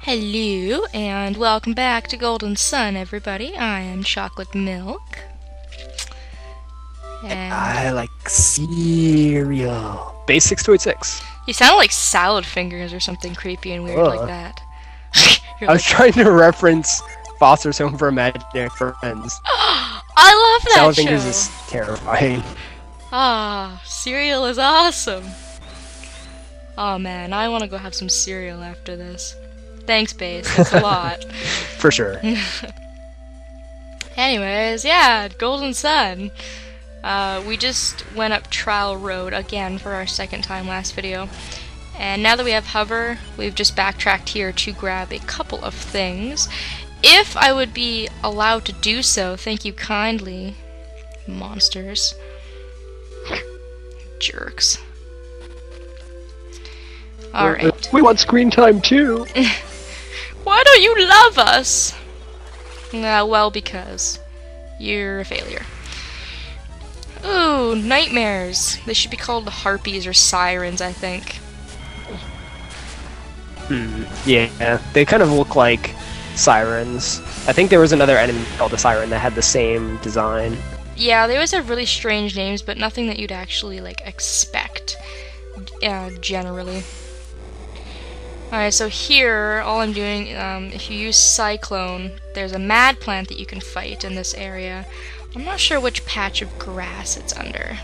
Hello, and welcome back to Golden Sun, everybody. I am Chocolate Milk. And I like cereal. Bass6286. you sound like Salad Fingers or something creepy and weird like that. I was trying to reference Foster's Home for Imaginary Friends. I love that Salad show! Fingers is terrifying. Ah, cereal is awesome! Oh man, I want to go have some cereal after this. Thanks, Bass. That's a lot. For sure. Anyways, yeah, Golden Sun. We just went up Trial Road again for our second time last video. And now that we have Hover, we've just backtracked here to grab a couple of things. If I would be allowed to do so, thank you kindly, monsters. Jerks. Alright. We want screen time too. Why don't you love us? Well, because you're a failure. Ooh, nightmares. They should be called harpies or sirens, I think. Yeah, they kind of look like sirens. I think there was another enemy called a siren that had the same design. Yeah, they always have really strange names, but nothing that you'd actually, like, expect, generally. Alright, so here, all I'm doing, if you use Cyclone, there's a mad plant that you can fight in this area. I'm not sure which patch of grass it's under.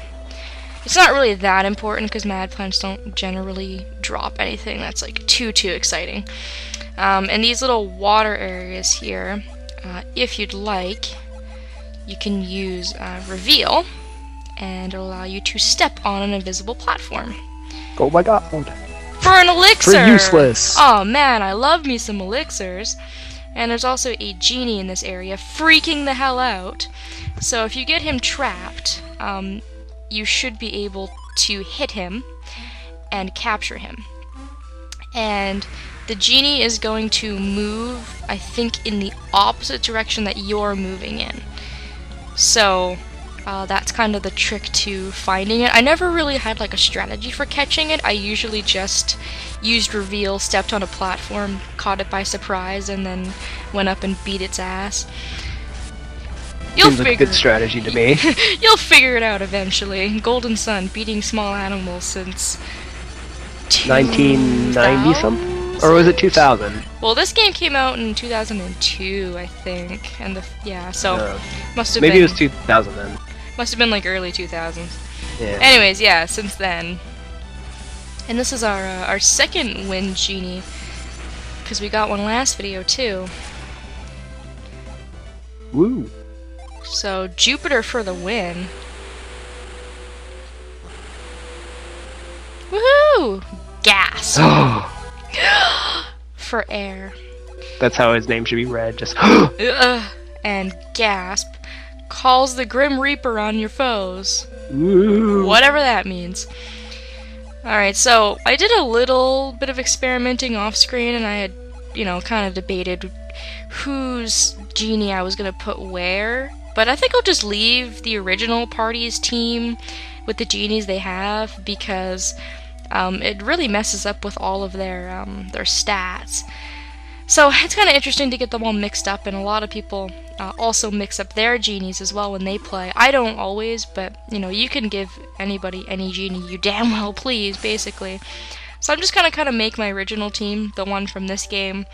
It's not really that important, because mad plants don't generally drop anything that's, like, too exciting. And these little water areas here, if you'd like, you can use Reveal, and it'll allow you to step on an invisible platform. Oh my god. For an elixir! For useless! Oh man, I love me some elixirs. And there's also a genie in this area, freaking the hell out. So if you get him trapped, you should be able to hit him and capture him. And the genie is going to move, I think, in the opposite direction that you're moving in. So that's kind of the trick to finding it. I never really had like a strategy for catching it. I usually just used Reveal, stepped on a platform, caught it by surprise, and then went up and beat its ass. Seems like a good strategy to me. You'll figure it out eventually. Golden Sun, beating small animals since 1990 something? Or was it 2000? Well, this game came out in 2002, I think, and so must have maybe been, it was 2000 then. Must have been like early 2000s. Yeah. Anyways, yeah, since then. And this is our second wind genie, because we got one last video too. Woo. So Jupiter for the win. Woohoo! Gas. For air. That's how his name should be read, just And gasp. Calls the Grim Reaper on your foes. Woo. Whatever that means. Alright, so I did a little bit of experimenting off screen, and I had, kind of debated whose genie I was gonna put where. But I think I'll just leave the original party's team with the genies they have, because it really messes up with all of their stats. So it's kind of interesting to get them all mixed up, and a lot of people also mix up their genies as well when they play. I don't always, but you can give anybody any genie you damn well please, basically. So I'm just kind of make my original team, the one from this game,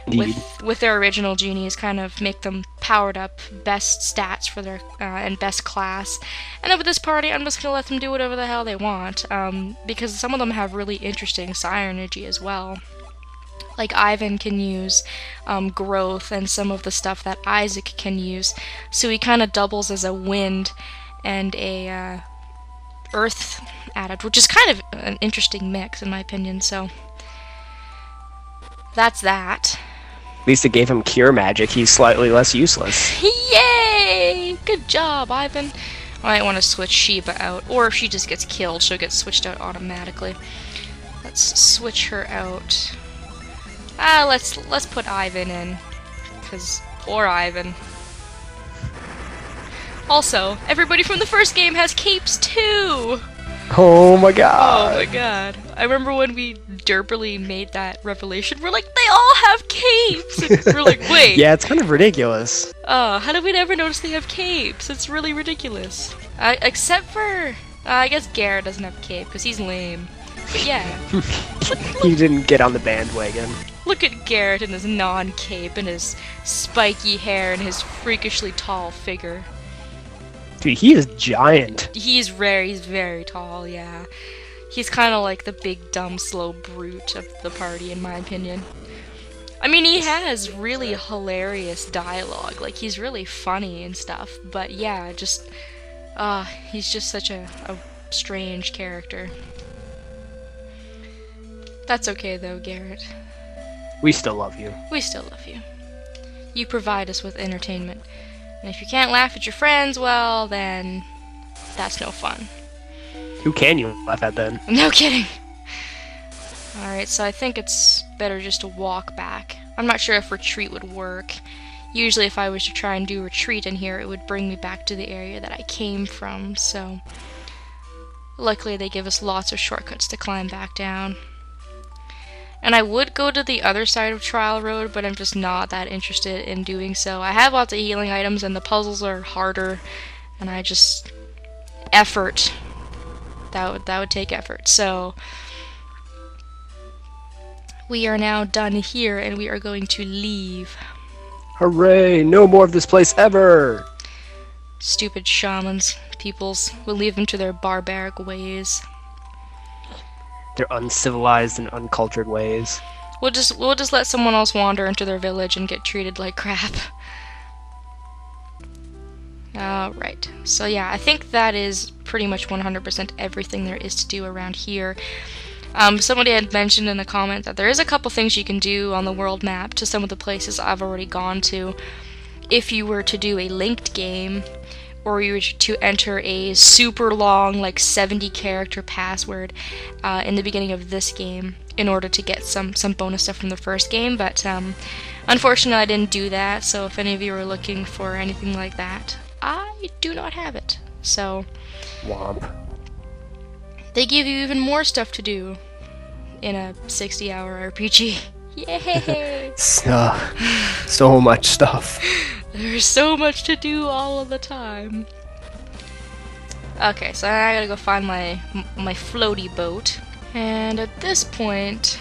with their original genies, kind of make them powered up, best stats for their and best class. And then with this party, I'm just gonna let them do whatever the hell they want, because some of them have really interesting synergy as well. Like Ivan can use growth and some of the stuff that Isaac can use, so he kind of doubles as a wind and a earth added, which is kind of an interesting mix in my opinion. So that's that. At least it gave him cure magic. He's slightly less useless. Yay! Good job, Ivan. I might want to switch Sheba out, or if she just gets killed, she'll get switched out automatically. Let's switch her out. Let's put Ivan in, because poor Ivan. Also, everybody from the first game has capes too! Oh my god! Oh my god. I remember when we derpily made that revelation, we're like, they all have capes! We're like, wait, Yeah, it's kind of ridiculous. how did we never notice they have capes? It's really ridiculous. Except for, I guess Garrett doesn't have a cape because he's lame. But yeah, He didn't get on the bandwagon. look at Garrett and his non-cape and his spiky hair and his freakishly tall figure. Dude, he is giant. He's very tall, yeah. He's kind of like the big, dumb, slow brute of the party, in my opinion. I mean, he has really hilarious dialogue. Like, he's really funny and stuff. But yeah, just, he's just such a strange character. That's okay, though, Garrett. We still love you. We still love you. You provide us with entertainment. And if you can't laugh at your friends, well, then that's no fun. Who can you laugh at then? No kidding. Alright, so I think it's better just to walk back. I'm not sure if retreat would work. Usually if I was to try and do retreat in here, it would bring me back to the area that I came from, so... Luckily they give us lots of shortcuts to climb back down. And I would go to the other side of Trial Road, but I'm just not that interested in doing so. I have lots of healing items, and the puzzles are harder, and I just... effort. That would take effort, so... We are now done here, and we are going to leave. Hooray! No more of this place ever! Stupid shamans, peoples. We'll leave them to their barbaric ways. Their uncivilized and uncultured ways. We'll just let someone else wander into their village and get treated like crap. Alright, so yeah, I think that is pretty much 100% everything there is to do around here. Somebody had mentioned in a comment that there is a couple things you can do on the world map to some of the places I've already gone to. If you were to do a linked game, or you were to enter a super long, like 70 character password in the beginning of this game in order to get some bonus stuff from the first game, but unfortunately I didn't do that, so if any of you are looking for anything like that, I do not have it. So Womp. they give you even more stuff to do in a 60-hour RPG. Yay! So much stuff. There's so much to do all of the time. Okay, so I gotta go find my floaty boat. And at this point,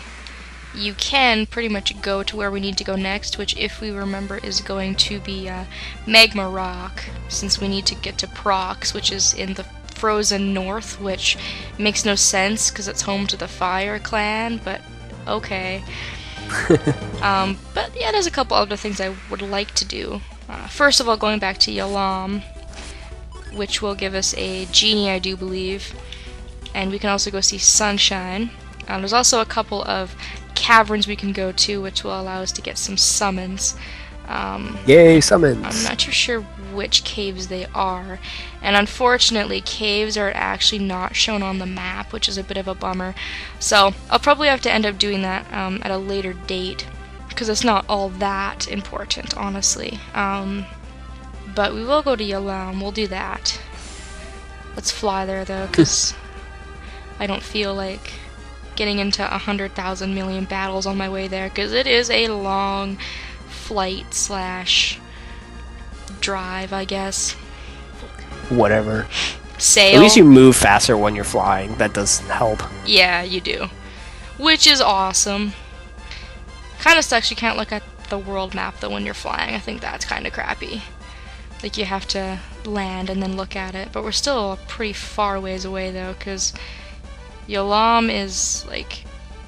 you can pretty much go to where we need to go next, which, if we remember, is going to be Magma Rock, since we need to get to Prox, which is in the frozen north, which makes no sense because it's home to the Fire Clan, but okay. But yeah, there's a couple other things I would like to do. First of all, going back to Yalam, which will give us a genie, I do believe, and we can also go see Sunshine. There's also a couple of caverns we can go to, which will allow us to get some summons. Yay, summons! I'm not too sure which caves they are, and unfortunately caves are actually not shown on the map, which is a bit of a bummer. So I'll probably have to end up doing that at a later date, because it's not all that important, honestly. But we will go to Yalam, we'll do that. Let's fly there though, because I don't feel like getting into 100,000 million battles on my way there, because it is a long flight slash drive, I guess. Whatever. Sail. At least you move faster when you're flying. That does help. Yeah, you do. Which is awesome. Kinda sucks you can't look at the world map though when you're flying. I think that's kinda crappy. Like, you have to land and then look at it. But we're still a pretty far ways away though, because Yalam is like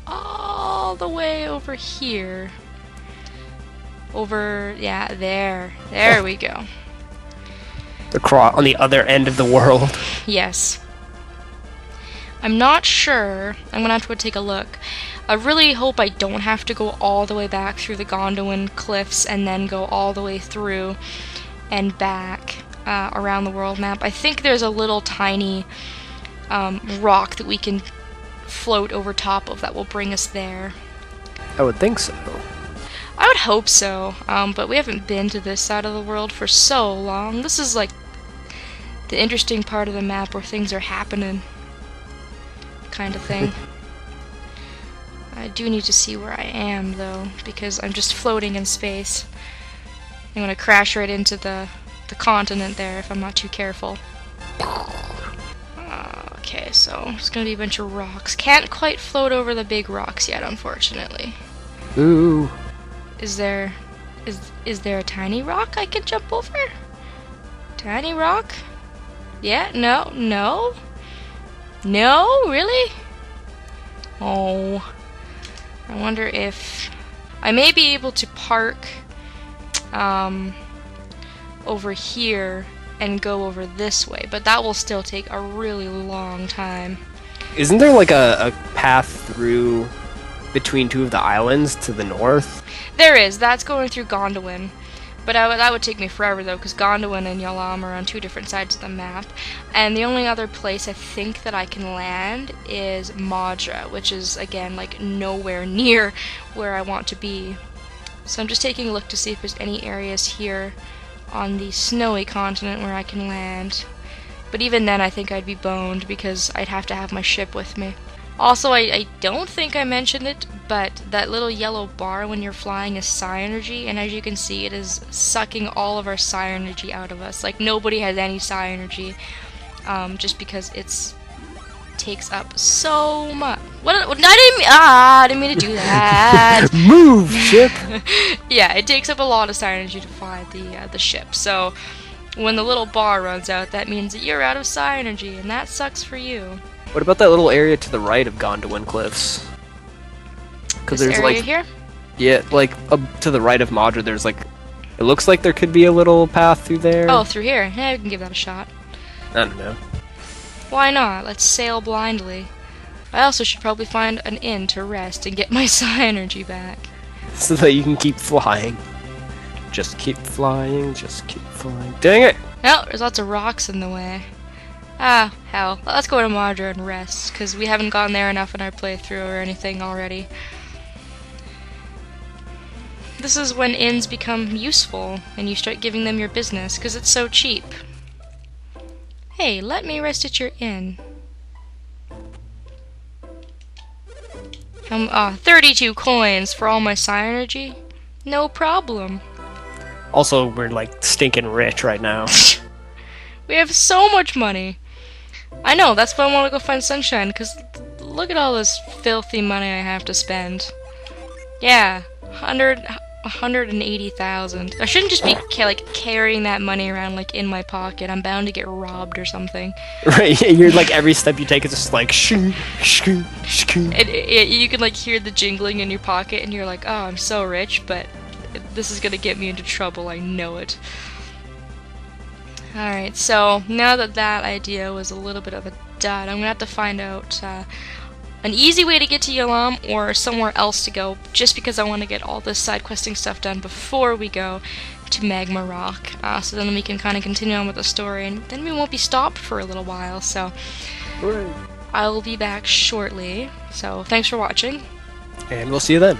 all the way over here. Over, yeah, there. There we go. On the other end of the world. Yes. I'm not sure. I'm gonna have to go take a look. I really hope I don't have to go all the way back through the Gondolin cliffs and then go all the way through and back around the world map. I think there's a little tiny rock that we can float over top of that will bring us there. I would think so. I would hope so, but we haven't been to this side of the world for so long. This is like the interesting part of the map where things are happening, kind of thing. I do need to see where I am, though, because I'm just floating in space. I'm gonna crash right into the continent there if I'm not too careful. Okay, so it's gonna be a bunch of rocks. Can't quite float over the big rocks yet, unfortunately. Ooh. Is there a tiny rock I can jump over? Tiny rock? Yeah, no, no? No? Really? Oh. I wonder if I may be able to park over here and go over this way, but that will still take a really long time. Isn't there like a path through between two of the islands to the north? There is. That's going through Gondolin. But that would take me forever, though, because Gondolin and Yalam are on two different sides of the map. And the only other place I think that I can land is Madra, which is, again, like, nowhere near where I want to be. So I'm just taking a look to see if there's any areas here on the snowy continent where I can land. But even then, I think I'd be boned, because I'd have to have my ship with me. Also, I don't think I mentioned it, but that little yellow bar when you're flying is psi energy, and as you can see, it is sucking all of our psi energy out of us. Like, nobody has any psi energy, just because it takes up so much. I didn't mean to do that. Move, ship! Yeah, it takes up a lot of psi energy to fly the ship, so when the little bar runs out, that means that you're out of psi energy, and that sucks for you. What about that little area to the right of Gondolin Cliffs? Because there's area like here? Yeah, like up to the right of Madra, there's like it looks like there could be a little path through there. Oh, through here. Yeah, we can give that a shot. I don't know. Why not? Let's sail blindly. I also should probably find an inn to rest and get my psi energy back. So that you can keep flying. Just keep flying, just keep flying. Dang it! Oh, there's lots of rocks in the way. Ah, hell. Let's go to Madra and rest, because we haven't gone there enough in our playthrough or anything already. This is when inns become useful, and you start giving them your business, because it's so cheap. Hey, let me rest at your inn. 32 coins for all my psi energy? No problem. Also, we're like stinking rich right now. We have so much money. I know, that's why I want to go find Sunshine, because look at all this filthy money I have to spend. Yeah, 180,000. I shouldn't just be carrying that money around like in my pocket. I'm bound to get robbed or something. Right, you're like every step you take is just like shoo, shoo, shoo. You can like hear the jingling in your pocket and you're like, oh, I'm so rich, but this is gonna get me into trouble, I know it. Alright, so now that that idea was a little bit of a dud, I'm gonna have to find out an easy way to get to Yalam or somewhere else to go, just because I want to get all this side questing stuff done before we go to Magma Rock. So then we can kind of continue on with the story, and then we won't be stopped for a little while, so Hooray. I will be back shortly. So thanks for watching. And we'll see you then.